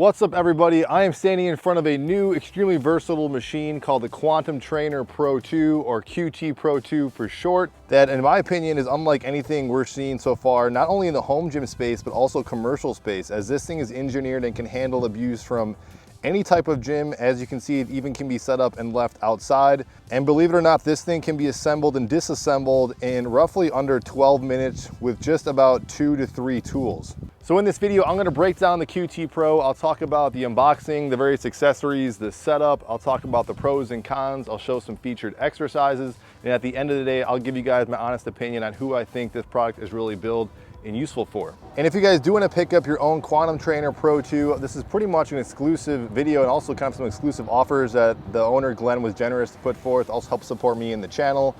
What's up everybody? I am standing in front of a new extremely versatile machine called the Quantum Trainer Pro 2, or QT Pro 2 for short, that in my opinion is unlike anything we're seeing so far, not only in the home gym space but also commercial space, as this thing is engineered and can handle abuse from any type of gym. As you can see, it even can be set up and left outside. And believe it or not, this thing can be assembled and disassembled in roughly under 12 minutes with just about 2 to 3 tools. So in this video, I'm gonna break down the QT Pro. I'll talk about the unboxing, the various accessories, the setup. I'll talk about the pros and cons. I'll show some featured exercises. And at the end of the day, I'll give you guys my honest opinion on who I think this product is really built and useful for. And if you guys do want to pick up your own Quantum Trainer Pro 2, this is pretty much an exclusive video and also kind of some exclusive offers that the owner Glenn was generous to put forth. Also helps support me in the channel.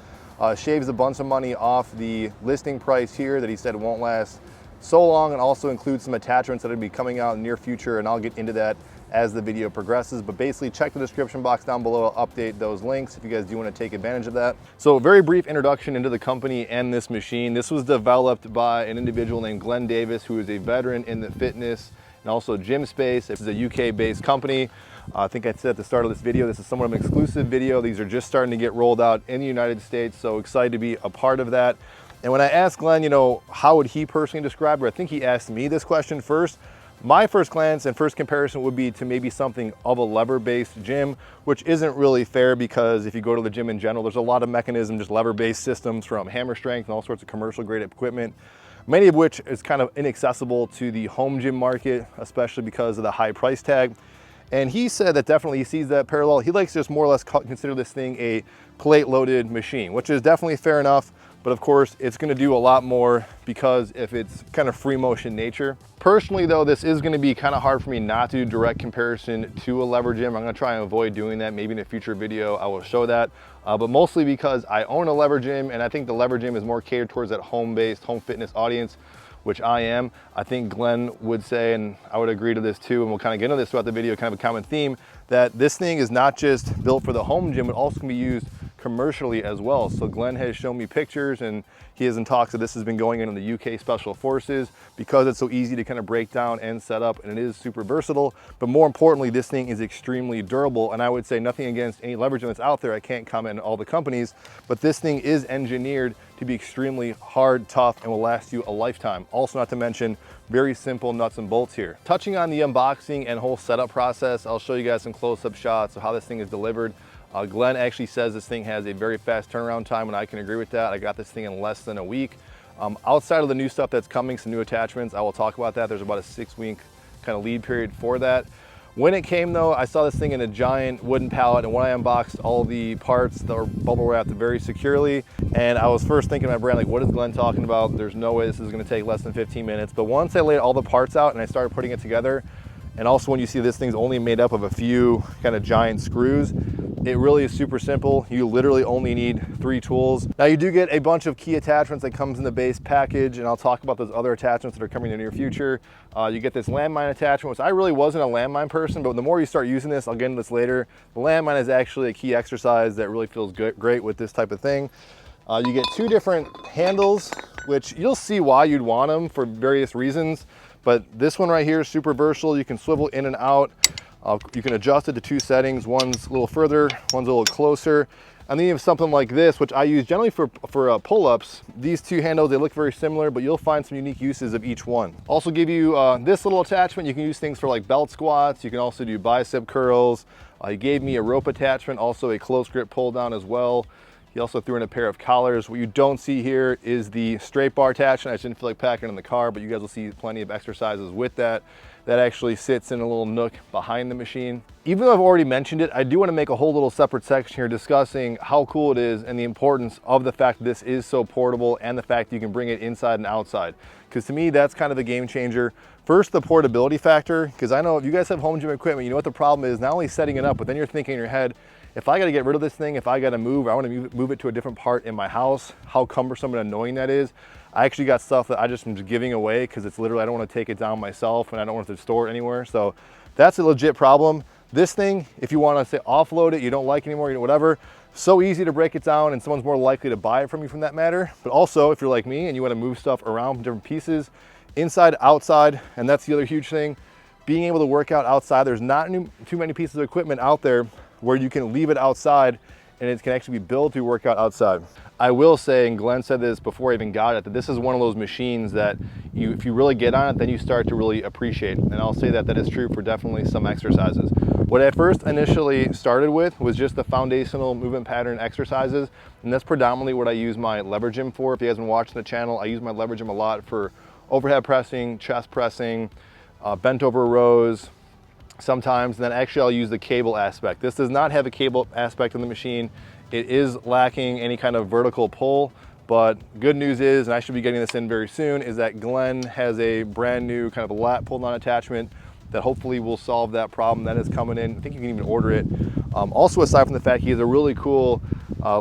Shaves a bunch of money off the listing price here that he said won't last so long, and also includes some attachments that will be coming out in the near future, and I'll get into that as the video progresses. But basically check the description box down below. I'll update those links if you guys do want to take advantage of that. So a very brief introduction into the company and this machine. This was developed by an individual named Glenn Davis, who is a veteran in the fitness and also gym space. This is a UK based company. I think I said at the start of this video, this is somewhat of an exclusive video. These are just starting to get rolled out in the United States, so excited to be a part of that. And when I asked Glenn, how would he personally describe it, I think he asked me this question first. My first glance and first comparison would be to maybe something of a lever-based gym, which isn't really fair, because if you go to the gym in general, there's a lot of mechanisms, just lever-based systems, from hammer strength and all sorts of commercial grade equipment, many of which is kind of inaccessible to the home gym market, especially because of the high price tag. And he said that definitely he sees that parallel. He likes to just more or less consider this thing a plate-loaded machine, which is definitely fair enough. But of course, it's gonna do a lot more because of its kind of free motion nature. Personally though, this is gonna be kind of hard for me not to do direct comparison to a lever gym. I'm gonna try and avoid doing that. Maybe in a future video, I will show that. But mostly because I own a lever gym, and I think the lever gym is more catered towards that home-based, home fitness audience, which I am. I think Glenn would say, and I would agree to this too, and we'll kind of get into this throughout the video, kind of a common theme, that this thing is not just built for the home gym, but also can be used commercially as well. So Glenn has shown me pictures, and he is in talks that this has been going in the UK Special Forces, because it's so easy to kind of break down and set up, and it is super versatile. But more importantly, this thing is extremely durable. And I would say nothing against any lever gym that's out there. I can't comment on all the companies, but this thing is engineered to be extremely hard, tough, and will last you a lifetime. Also, not to mention, very simple nuts and bolts here. Touching on the unboxing and whole setup process, I'll show you guys some close-up shots of how this thing is delivered. Glenn actually says this thing has a very fast turnaround time, and I can agree with that. I got this thing in less than a week. Outside of the new stuff that's coming, some new attachments, I will talk about that. There's about a 6-week kind of lead period for that. When it came though, I saw this thing in a giant wooden pallet, and when I unboxed all the parts, they were bubble wrapped very securely. And I was first thinking in my brain, like, what is Glenn talking about? There's no way this is gonna take less than 15 minutes. But once I laid all the parts out and I started putting it together, and also when you see this thing's only made up of a few kind of giant screws, it really is super simple. You literally only need 3 tools. Now you do get a bunch of key attachments that comes in the base package, and I'll talk about those other attachments that are coming in the near future. You get this landmine attachment, which I really wasn't a landmine person, but the more you start using this, I'll get into this later, the landmine is actually a key exercise that really feels great with this type of thing. You get 2 different handles, which you'll see why you'd want them for various reasons. But this one right here is super versatile. You can swivel in and out. You can adjust it to 2 settings. One's a little further, one's a little closer. And then you have something like this, which I use generally for pull-ups. These 2 handles, they look very similar, but you'll find some unique uses of each one. Also give you this little attachment. You can use things for like belt squats. You can also do bicep curls. He gave me a rope attachment, also a close grip pull down as well. He also threw in a pair of collars. What you don't see here is the straight bar attachment. I just didn't feel like packing it in the car, but you guys will see plenty of exercises with that. That actually sits in a little nook behind the machine. Even though I've already mentioned it, I do want to make a whole little separate section here discussing how cool it is and the importance of the fact that this is so portable, and the fact that you can bring it inside and outside. Because to me, that's kind of the game changer. First, the portability factor, because I know if you guys have home gym equipment, you know what the problem is, not only setting it up, but then you're thinking in your head, if I got to get rid of this thing, if I got to move, I want to move it to a different part in my house, how cumbersome and annoying that is. I actually got stuff that I just am giving away because it's literally, I don't want to take it down myself, and I don't want to store it anywhere. So that's a legit problem. This thing, if you want to say offload it, you don't like it anymore, whatever, so easy to break it down, and someone's more likely to buy it from you from that matter. But also, if you're like me and you want to move stuff around from different pieces, inside, outside, and that's the other huge thing, being able to work out outside. There's not too many pieces of equipment out there where you can leave it outside and it can actually be built to work out outside. I will say, and Glenn said this before I even got it, that this is one of those machines that if you really get on it, then you start to really appreciate. And I'll say that is true for definitely some exercises. What I first initially started with was just the foundational movement pattern exercises. And that's predominantly what I use my lever gym for. If you guys have been watching the channel, I use my lever gym a lot for overhead pressing, chest pressing, bent over rows, sometimes. And then actually I'll use the cable aspect. This does not have a cable aspect in the machine. It is lacking any kind of vertical pull, but good news is, and I should be getting this in very soon, is that Glenn has a brand new kind of a lat pull-down attachment that hopefully will solve that problem. That is coming in. I think you can even order it. Also, aside from the fact he has a really cool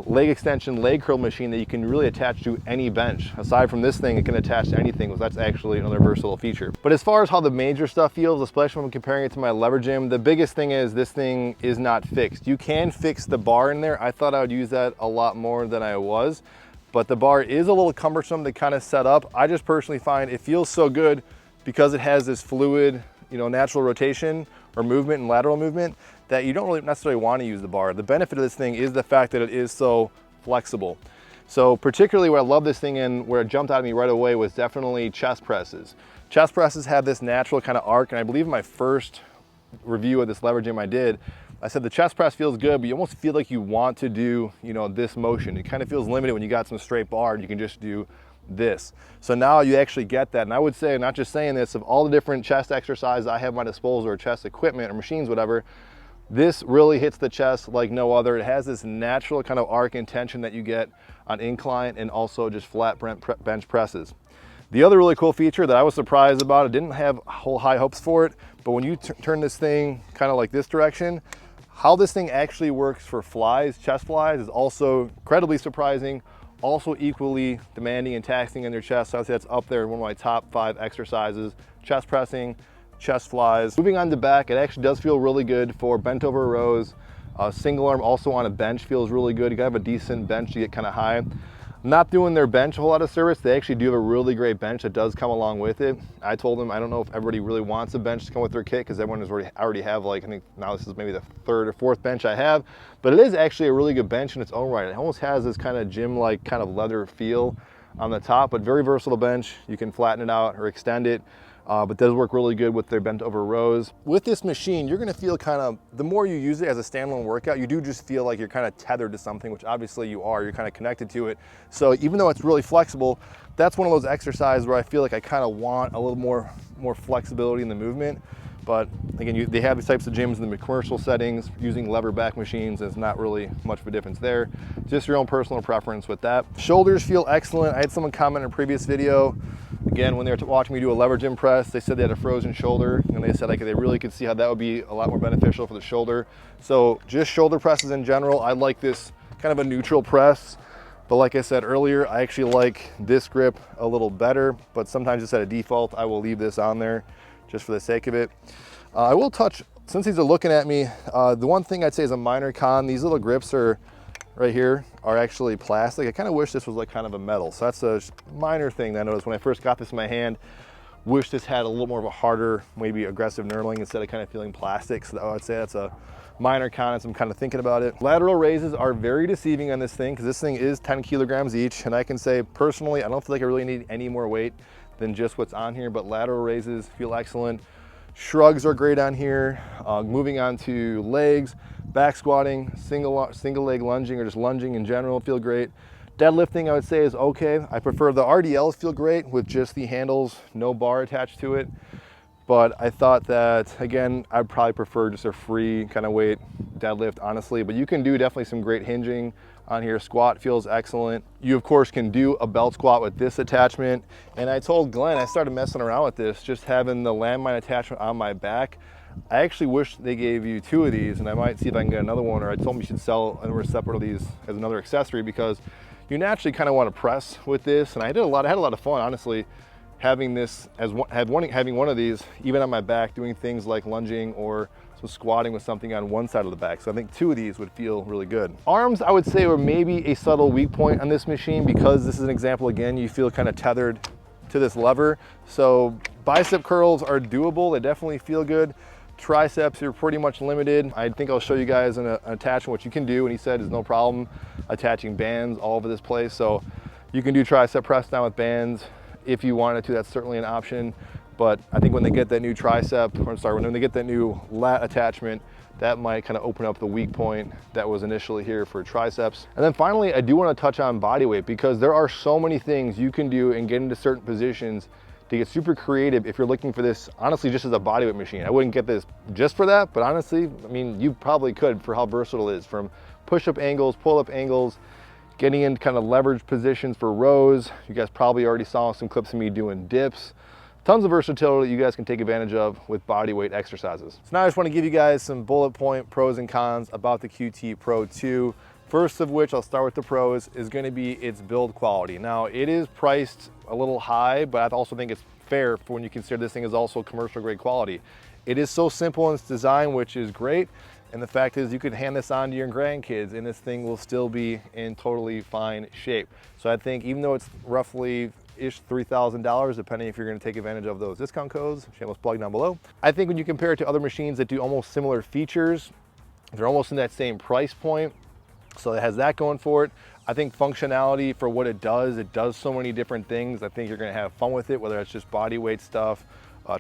leg extension, leg curl machine that you can really attach to any bench. Aside from this thing, it can attach to anything, so that's actually another versatile feature. But as far as how the major stuff feels, especially when I'm comparing it to my lever gym, the biggest thing is this thing is not fixed. You can fix the bar in there. I thought I would use that a lot more than I was, but the bar is a little cumbersome to kind of set up. I just personally find it feels so good because it has this fluid, natural rotation or movement and lateral movement that you don't really necessarily want to use the bar. The benefit of this thing is the fact that it is so flexible. So particularly where I love this thing in, where it jumped out at me right away, was definitely chest presses. Chest presses have this natural kind of arc, and I believe in my first review of this lever gym I did, I said the chest press feels good, but you almost feel like you want to do, this motion. It kind of feels limited when you got some straight bar and you can just do this. So now you actually get that. And I would say, not just saying this, of all the different chest exercises I have at my disposal, or chest equipment or machines, whatever, this really hits the chest like no other. It has this natural kind of arc and tension that you get on incline and also just flat bench presses. The other really cool feature that I was surprised about, I didn't have whole high hopes for it, but when you turn this thing kind of like this direction, how this thing actually works for flies, chest flies, is also incredibly surprising, also equally demanding and taxing on your chest. So I'd say that's up there in one of my top 5 exercises: chest pressing, chest flies. Moving on to back, it actually does feel really good for bent over rows. Single arm also on a bench feels really good. You gotta have a decent bench to get kind of high. Not doing their bench a whole lot of service. They actually do have a really great bench that does come along with it. I told them I don't know if everybody really wants a bench to come with their kit, because everyone already have, like, I think now this is maybe the 3rd or 4th bench I have, but it is actually a really good bench in its own right. It almost has this kind of gym-like kind of leather feel on the top, but very versatile bench. You can flatten it out or extend it. But does work really good with their bent over rows. With this machine, you're gonna feel kind of, the more you use it as a standalone workout, you do just feel like you're kind of tethered to something, which obviously you are, you're kind of connected to it. So even though it's really flexible, that's one of those exercises where I feel like I kind of want a little more flexibility in the movement. But again, they have these types of gyms in the commercial settings using lever back machines, and it's not really much of a difference there. Just your own personal preference with that. Shoulders feel excellent. I had someone comment in a previous video, again, when they were watching me do a lever gym press, they said they had a frozen shoulder, and they said they really could see how that would be a lot more beneficial for the shoulder. So just shoulder presses in general, I like this kind of a neutral press. But like I said earlier, I actually like this grip a little better, but sometimes just at a default, I will leave this on there just for the sake of it. I will touch, since these are looking at me, the one thing I'd say is a minor con, these little grips are right here are actually plastic. I kind of wish this was like kind of a metal. So that's a minor thing that I noticed when I first got this in my hand. Wish this had a little more of a harder, maybe aggressive knurling instead of kind of feeling plastic. So I would say that's a minor con as I'm kind of thinking about it. Lateral raises are very deceiving on this thing, because this thing is 10 kilograms each. And I can say personally, I don't feel like I really need any more weight than just what's on here, but lateral raises feel excellent. Shrugs are great on here. Moving on to legs, back squatting, single leg lunging, or just lunging in general feel great. Deadlifting, I would say, is okay. I prefer the RDLs feel great with just the handles, no bar attached to it. But I thought that, again, I'd probably prefer just a free kind of weight deadlift, honestly. But you can do definitely some great hinging on here. Squat feels excellent. You, of course, can do a belt squat with this attachment. And I told Glenn, I started messing around with this, just having the landmine attachment on my back. I actually wish they gave you 2 of these, and I might see if I can get another one, or I told them you should sell a separate of these as another accessory, because you naturally kind of want to press with this. And I had a lot of fun, honestly, having this having one of these even on my back, doing things like lunging or some squatting with something on one side of the back. So I think 2 of these would feel really good. Arms, I would say, were maybe a subtle weak point on this machine, because this is an example, again, you feel kind of tethered to this lever. So bicep curls are doable. They definitely feel good. Triceps, you're pretty much limited. I think I'll show you guys an attachment, what you can do. And he said there's no problem attaching bands all over this place. So you can do tricep press down with bands if you wanted to. That's certainly an option. But I think when they get that new when they get that new lat attachment, that might kind of open up the weak point that was initially here for triceps. And then finally, I do want to touch on body weight, because there are so many things you can do and get into certain positions to get super creative if you're looking for this, honestly, just as a bodyweight machine. I wouldn't get this just for that, but honestly, I mean, you probably could for how versatile it is, from push-up angles, pull-up angles, getting in kind of leverage positions for rows. You guys probably already saw some clips of me doing dips. Tons of versatility you guys can take advantage of with body weight exercises. So now I just want to give you guys some bullet point pros and cons about the QT Pro 2. First of which, I'll start with the pros, is going to be its build quality. Now, it is priced a little high, but I also think it's fair for when you consider this thing is also commercial grade quality. It is so simple in its design, which is great. And the fact is, you could hand this on to your grandkids and this thing will still be in totally fine shape. So I think even though it's roughly $3,000, depending if you're going to take advantage of those discount codes, shameless plug down below. I think when you compare it to other machines that do almost similar features, they're almost in that same price point. So it has that going for it. I think functionality for what it does so many different things. I think you're going to have fun with it, whether it's just body weight stuff,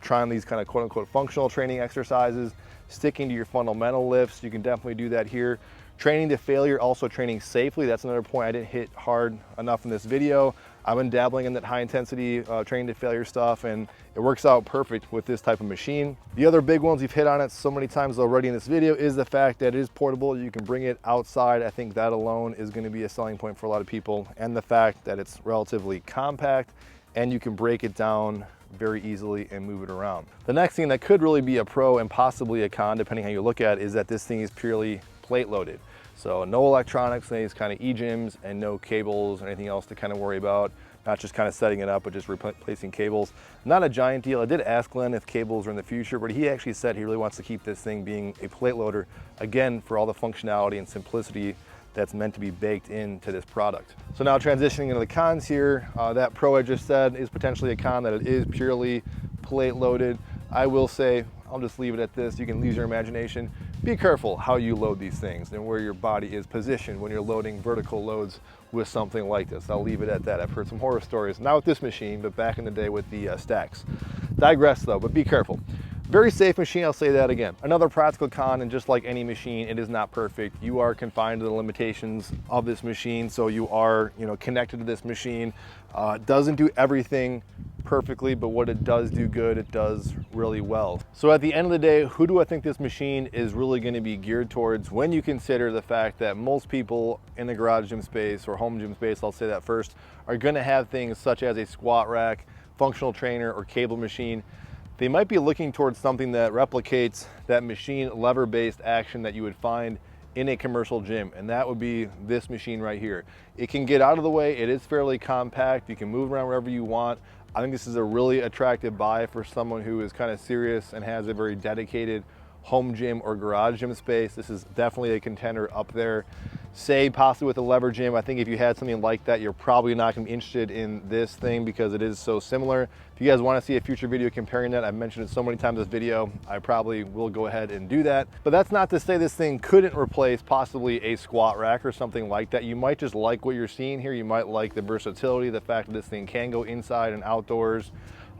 trying these kind of quote unquote functional training exercises, sticking to your fundamental lifts. You can definitely do that here. Training to failure, also training safely. That's another point I didn't hit hard enough in this video. I've been dabbling in that high intensity training to failure stuff, and it works out perfect with this type of machine. The other big ones, we've hit on it so many times already in this video, is the fact that it is portable. You can bring it outside. I think that alone is going to be a selling point for a lot of people, and the fact that it's relatively compact and you can break it down very easily and move it around. The next thing that could really be a pro and possibly a con, depending how you look at it, is that this thing is purely plate loaded. So no electronics, these kind of e-gyms, and no cables or anything else to kind of worry about. Not just kind of setting it up, but just replacing cables. Not a giant deal. I did ask Glenn if cables are in the future, but he actually said he really wants to keep this thing being a plate loader, again, for all the functionality and simplicity that's meant to be baked into this product. So now transitioning into the cons here, that pro I just said is potentially a con, that it is purely plate loaded. I will say, I'll just leave it at this. You can use your imagination. Be careful how you load these things and where your body is positioned when you're loading vertical loads with something like this. I'll leave it at that. I've heard some horror stories, not with this machine, but back in the day with the stacks. Digress though, but be careful. Very safe machine, I'll say that again. Another practical con, and just like any machine, it is not perfect. You are confined to the limitations of this machine, so you are, connected to this machine. It doesn't do everything perfectly, but what it does do good, it does really well. So at the end of the day, who do I think this machine is really going to be geared towards when you consider the fact that most people in the garage gym space or home gym space, I'll say that first, are going to have things such as a squat rack, functional trainer, or cable machine. They might be looking towards something that replicates that machine lever-based action that you would find in a commercial gym, and that would be this machine right here. It can get out of the way. It is fairly compact. You can move around wherever you want. I think this is a really attractive buy for someone who is kind of serious and has a very dedicated home gym or garage gym space. This is definitely a contender up there. Say possibly with a lever gym, I think if you had something like that, you're probably not going to be interested in this thing because it is so similar. If you guys want to see a future video comparing that, I've mentioned it so many times in this video, I probably will go ahead and do that. But that's not to say this thing couldn't replace possibly a squat rack or something like that. You might just like what you're seeing here. You might like the versatility, the fact that this thing can go inside and outdoors.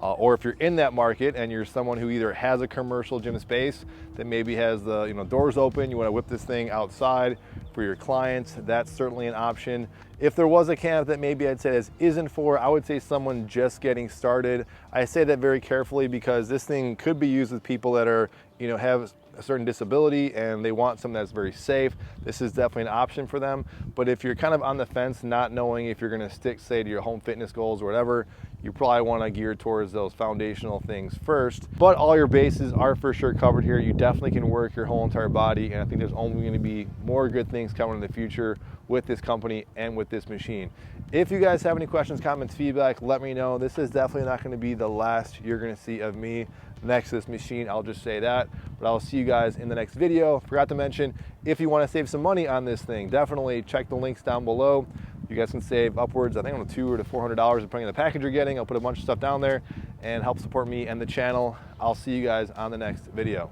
Or if you're in that market and you're someone who either has a commercial gym space that maybe has the doors open, you want to whip this thing outside for your clients, that's certainly an option. If there was a camp that maybe I'd say this isn't for, I would say someone just getting started. I say that very carefully because this thing could be used with people that are, have a certain disability and they want something that's very safe. This is definitely an option for them. But if you're kind of on the fence, not knowing if you're going to stick, say, to your home fitness goals or whatever, you probably want to gear towards those foundational things first. But all your bases are for sure covered here. You definitely can work your whole entire body, and I think there's only going to be more good things coming in the future with this company and with this machine. If you guys have any questions, comments, feedback, let me know. This is definitely not going to be the last you're going to see of me next to this machine. I'll just say that. But I'll see you guys in the next video. Forgot to mention, if you want to save some money on this thing, definitely check the links down below. You guys can save upwards, I think, on $200 to $400 depending on the package you're getting. I'll put a bunch of stuff down there and help support me and the channel. I'll see you guys on the next video.